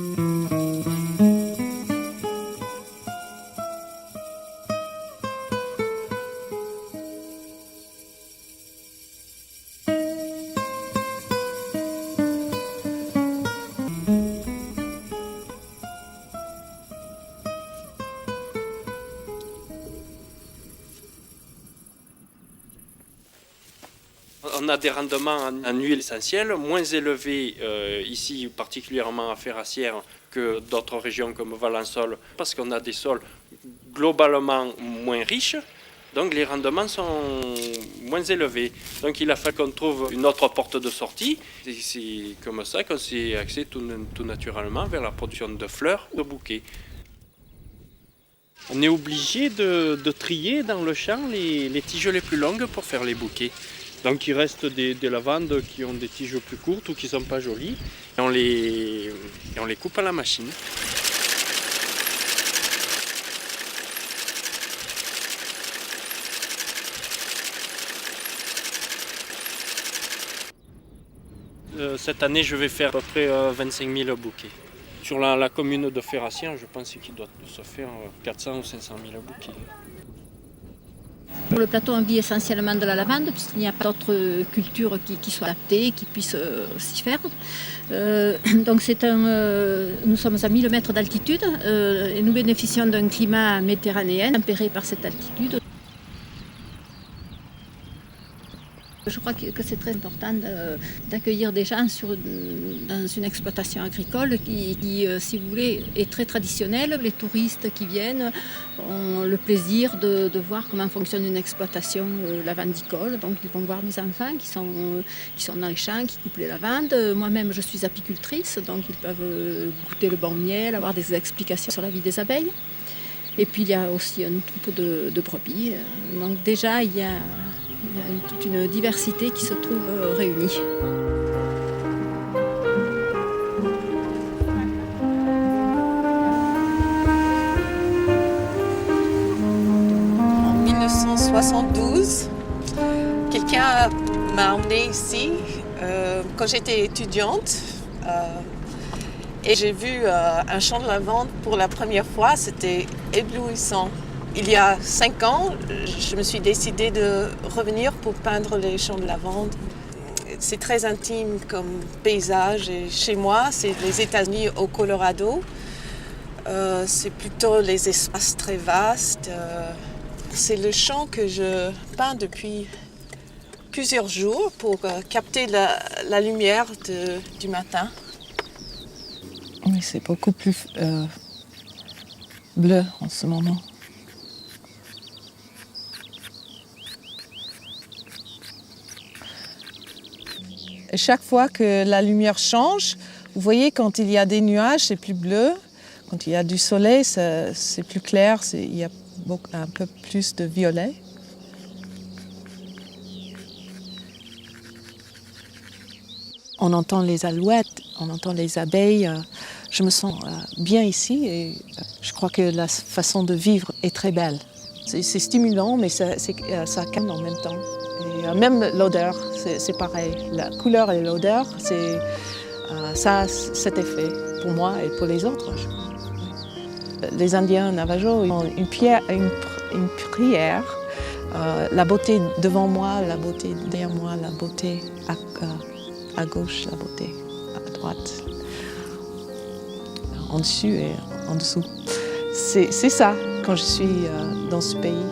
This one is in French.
On a des rendements en huile essentielle moins élevés ici, particulièrement à Ferrassières, que d'autres régions comme Valensole, parce qu'on a des sols globalement moins riches, donc les rendements sont moins élevés. Donc il a fallu qu'on trouve une autre porte de sortie. C'est comme ça qu'on s'est axé tout naturellement vers la production de fleurs, de bouquets. On est obligé de trier dans le champ les tiges les plus longues pour faire les bouquets. Donc il reste des lavandes qui ont des tiges plus courtes ou qui ne sont pas jolies. Et on les coupe à la machine. Cette année, je vais faire à peu près 25 000 bouquets. Sur la commune de Ferrassières, je pense qu'il doit se faire 400 ou 500 000 bouquets. Pour le plateau, on vit essentiellement de la lavande, puisqu'il n'y a pas d'autres cultures qui soient adaptées, qui puissent s'y faire. Donc nous sommes à 1000 mètres d'altitude et nous bénéficions d'un climat méditerranéen tempéré par cette altitude. Je crois que c'est très important d'accueillir des gens dans une exploitation agricole qui, si vous voulez, est très traditionnelle. Les touristes qui viennent ont le plaisir de voir comment fonctionne une exploitation lavandicole. Donc ils vont voir mes enfants qui sont dans les champs, qui coupent les lavandes. Moi-même, je suis apicultrice, donc ils peuvent goûter le bon miel, avoir des explications sur la vie des abeilles. Et puis il y a aussi une troupe de brebis. Donc déjà, il y a toute une diversité qui se trouve réunie. En 1972, quelqu'un m'a emmenée ici quand j'étais étudiante et j'ai vu un champ de lavande pour la première fois. C'était éblouissant. Il y a 5 ans, je me suis décidée de revenir pour peindre les champs de lavande. C'est très intime comme paysage et chez moi, c'est les États-Unis au Colorado. C'est plutôt les espaces très vastes. C'est le champ que je peins depuis plusieurs jours pour capter la lumière du matin. Oui, c'est beaucoup plus bleu en ce moment. Chaque fois que la lumière change, vous voyez, quand il y a des nuages, c'est plus bleu. Quand il y a du soleil, c'est plus clair, il y a un peu plus de violet. On entend les alouettes, on entend les abeilles. Je me sens bien ici et je crois que la façon de vivre est très belle. C'est stimulant, mais ça calme en même temps. Et même l'odeur, c'est pareil. La couleur et l'odeur, ça a cet effet pour moi et pour les autres. Les Indiens Navajo ont une prière. La beauté devant moi, la beauté derrière moi, la beauté à gauche, la beauté à droite, en dessus et en dessous. C'est ça quand je suis dans ce pays.